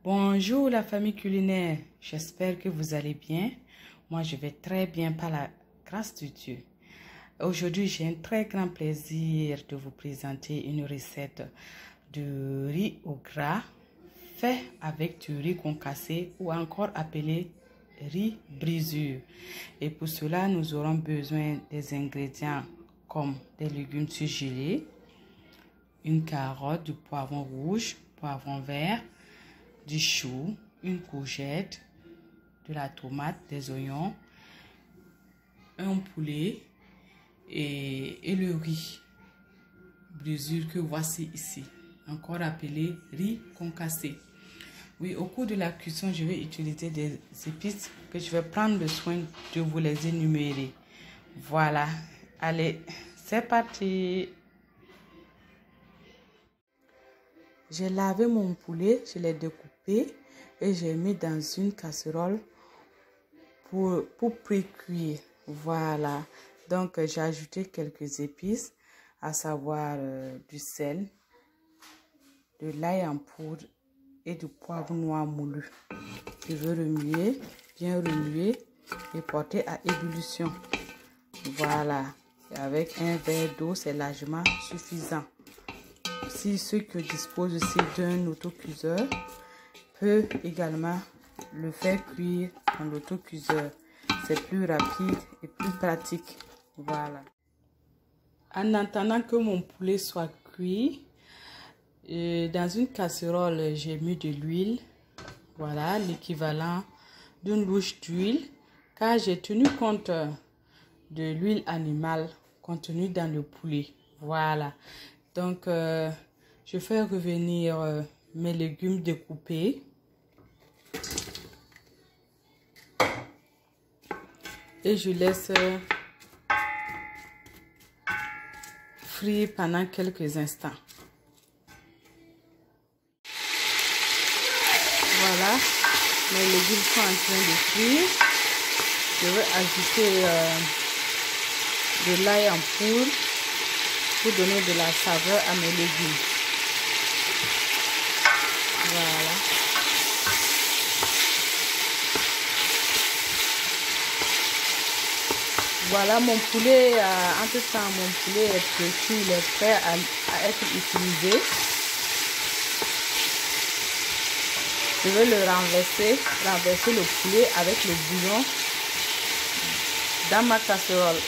Bonjour la famille culinaire, j'espère que vous allez bien. Moi je vais très bien par la grâce de Dieu. Aujourd'hui j'ai un très grand plaisir de vous présenter une recette de riz au gras fait avec du riz concassé ou encore appelé riz brisure. Et pour cela nous aurons besoin des ingrédients comme des légumes surgelés, une carotte, du poivron rouge, poivron vert, du chou, une courgette, de la tomate, des oignons, un poulet et le riz brisure que voici ici, encore appelé riz concassé. Oui, au cours de la cuisson, je vais utiliser des épices que je vais prendre le soin de vous les énumérer. Voilà, allez, c'est parti. J'ai lavé mon poulet, je l'ai découpé et j'ai mis dans une casserole pour pré-cuire. Voilà, donc j'ai ajouté quelques épices, à savoir du sel, de l'ail en poudre et du poivre noir moulu. Je veux remuer, bien remuer et porter à ébullition. Voilà, et avec un verre d'eau, c'est largement suffisant. Si ceux qui disposent aussi d'un autocuiseur peuvent également le faire cuire dans l'autocuiseur. C'est plus rapide et plus pratique. Voilà. En attendant que mon poulet soit cuit, dans une casserole, j'ai mis de l'huile. Voilà, l'équivalent d'une louche d'huile. Car j'ai tenu compte de l'huile animale contenue dans le poulet. Voilà. Donc, je fais revenir mes légumes découpés. Et je laisse frire pendant quelques instants. Voilà, mes légumes sont en train de frire. Je vais ajouter de l'ail en poudre pour donner de la saveur à mes légumes. Voilà. Voilà mon poulet, entre-temps mon poulet est cuit, il est prêt à être utilisé. Je vais le renverser le poulet avec le bouillon dans ma casserole.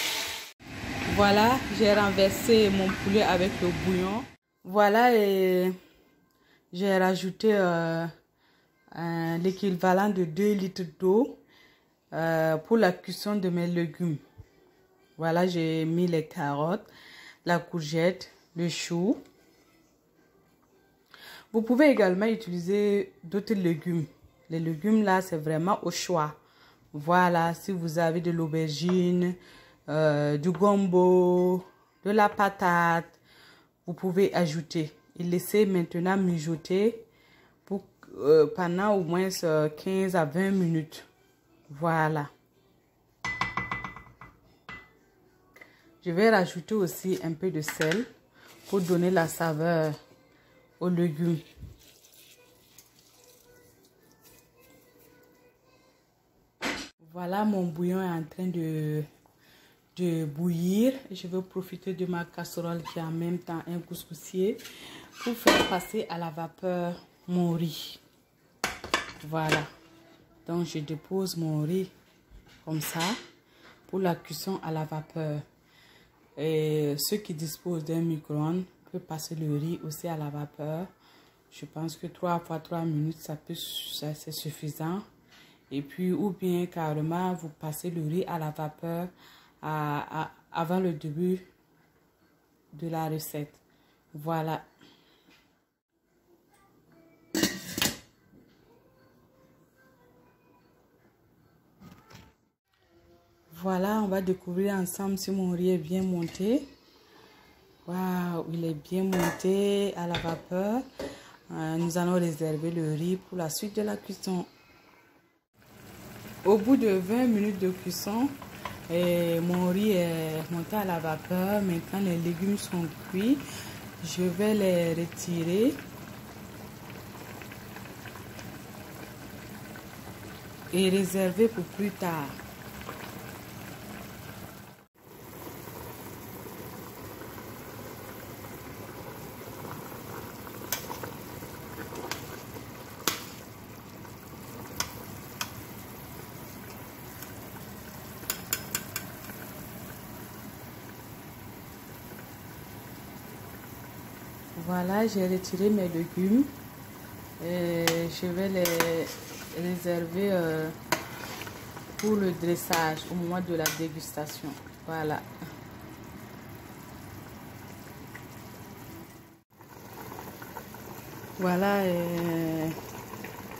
Voilà, j'ai renversé mon poulet avec le bouillon. Voilà, et j'ai rajouté l'équivalent de 2 litres d'eau pour la cuisson de mes légumes. Voilà, j'ai mis les carottes, la courgette, le chou. Vous pouvez également utiliser d'autres légumes. Les légumes là, c'est vraiment au choix. Voilà, si vous avez de l'aubergine, du gombo, de la patate, vous pouvez ajouter. Et laisser maintenant mijoter pour, pendant au moins 15 à 20 minutes. Voilà. Je vais rajouter aussi un peu de sel pour donner la saveur aux légumes. Voilà, mon bouillon est en train de bouillir. Je vais profiter de ma casserole qui a en même temps un couscoussier pour faire passer à la vapeur mon riz. Voilà. Donc, je dépose mon riz comme ça pour la cuisson à la vapeur. Et ceux qui disposent d'un micro-ondes peuvent passer le riz aussi à la vapeur. Je pense que 3 fois 3 minutes, c'est suffisant. Et puis, ou bien carrément, vous passez le riz à la vapeur avant le début de la recette. Voilà. Voilà, on va découvrir ensemble si mon riz est bien monté. Waouh, il est bien monté à la vapeur. Nous allons réserver le riz pour la suite de la cuisson. Au bout de 20 minutes de cuisson, mon riz est monté à la vapeur. Maintenant, les légumes sont cuits. Je vais les retirer. et réserver pour plus tard. Voilà, j'ai retiré mes légumes et je vais les réserver pour le dressage au moment de la dégustation. Voilà. Voilà,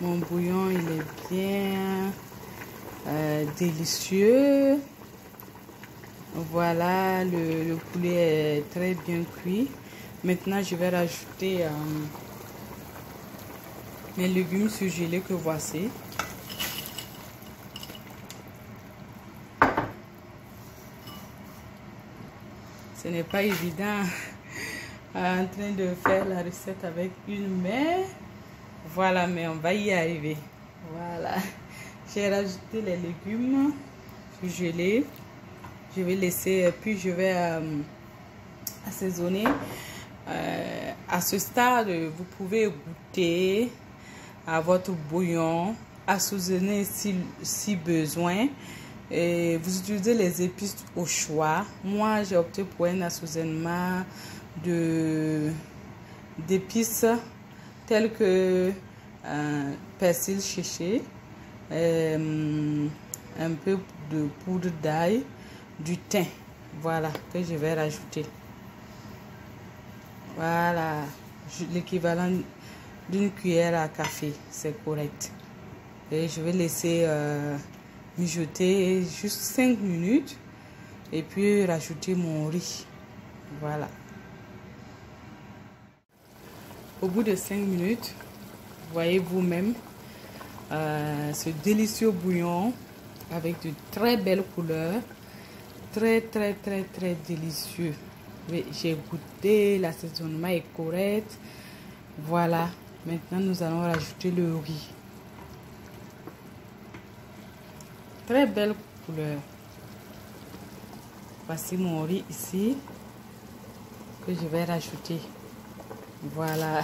mon bouillon, il est bien délicieux. Voilà, le poulet est très bien cuit. Maintenant, je vais rajouter mes légumes surgelés que voici. Ce n'est pas évident en train de faire la recette avec une main. Voilà, mais on va y arriver. Voilà. J'ai rajouté les légumes surgelés. Je vais laisser, puis je vais assaisonner. À ce stade, vous pouvez goûter à votre bouillon, assaisonner si besoin. Et vous utilisez les épices au choix. Moi, j'ai opté pour un assaisonnement d'épices telles que persil séché, un peu de poudre d'ail, du thym. Voilà, que je vais rajouter. Voilà, l'équivalent d'une cuillère à café, c'est correct. Et je vais laisser mijoter juste 5 minutes et puis rajouter mon riz. Voilà. Au bout de 5 minutes, voyez vous-même ce délicieux bouillon avec de très belles couleurs. Très délicieux. J'ai goûté, l'assaisonnement est correct. Voilà, maintenant nous allons rajouter le riz. Très belle couleur. Voici mon riz ici que je vais rajouter. Voilà.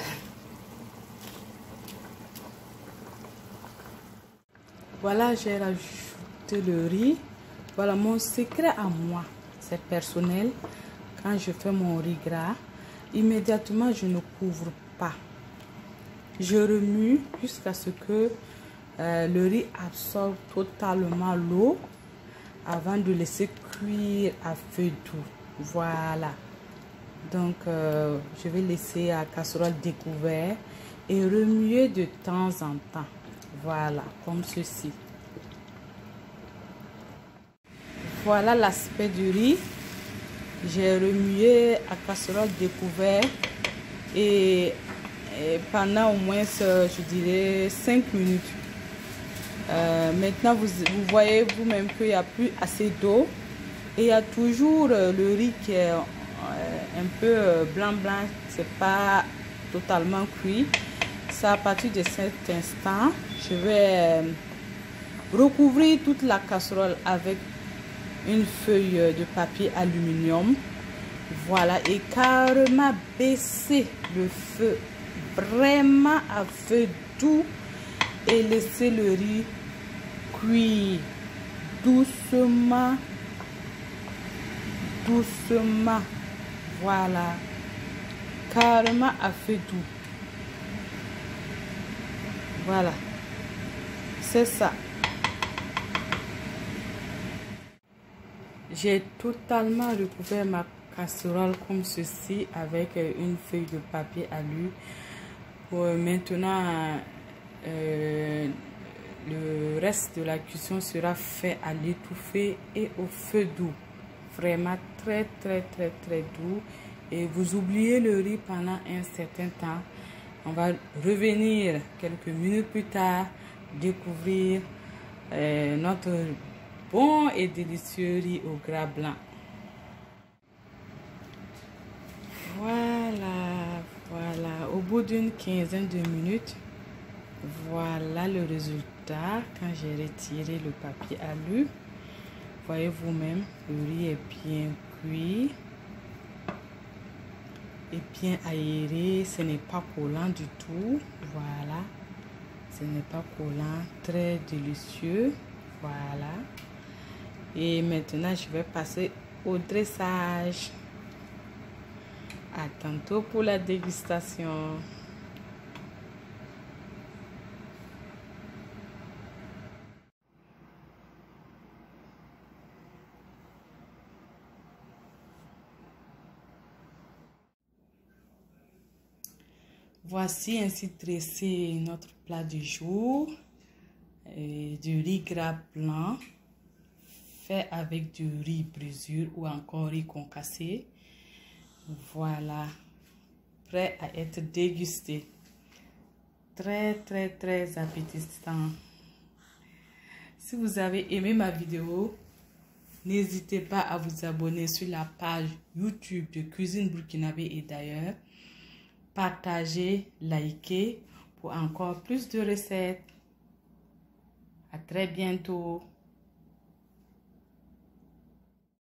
Voilà, j'ai rajouté le riz. Voilà, mon secret à moi, c'est personnel. Quand je fais mon riz gras, immédiatement je ne couvre pas. Je remue jusqu'à ce que le riz absorbe totalement l'eau avant de laisser cuire à feu doux. Voilà. Donc, je vais laisser la casserole découverte et remuer de temps en temps. Voilà, comme ceci. Voilà l'aspect du riz. J'ai remué à casserole découverte et pendant au moins, je dirais, 5 minutes. Maintenant, vous voyez vous-même qu'il n'y a plus assez d'eau. Et il y a toujours le riz qui est un peu blanc. C'est pas totalement cuit. C'est à partir de cet instant, je vais recouvrir toute la casserole avec une feuille de papier aluminium. Voilà, et carrément baisser le feu vraiment à feu doux et laisser le riz cuire doucement. Voilà, carrément à feu doux. Voilà, c'est ça. J'ai totalement recouvert ma casserole comme ceci avec une feuille de papier alu. Maintenant, le reste de la cuisson sera fait à l'étouffée et au feu doux. Vraiment très doux. Et vous oubliez le riz pendant un certain temps. On va revenir quelques minutes plus tard, découvrir notre bon et délicieux riz au gras blanc. Voilà. Au bout d'une quinzaine de minutes, Voilà le résultat quand j'ai retiré le papier alu. Voyez vous-même, le riz est bien cuit et bien aéré. Ce n'est pas collant du tout. Voilà, ce n'est pas collant, très délicieux. Voilà. Et maintenant, je vais passer au dressage. À tantôt pour la dégustation. Voici ainsi dressé notre plat du jour. Du riz gras blanc fait avec du riz brisure ou encore riz concassé. Voilà, prêt à être dégusté. Très appétissant. Si vous avez aimé ma vidéo, n'hésitez pas à vous abonner sur la page YouTube de Cuisine Burkinabé et d'ailleurs. Partagez, likez pour encore plus de recettes. À très bientôt.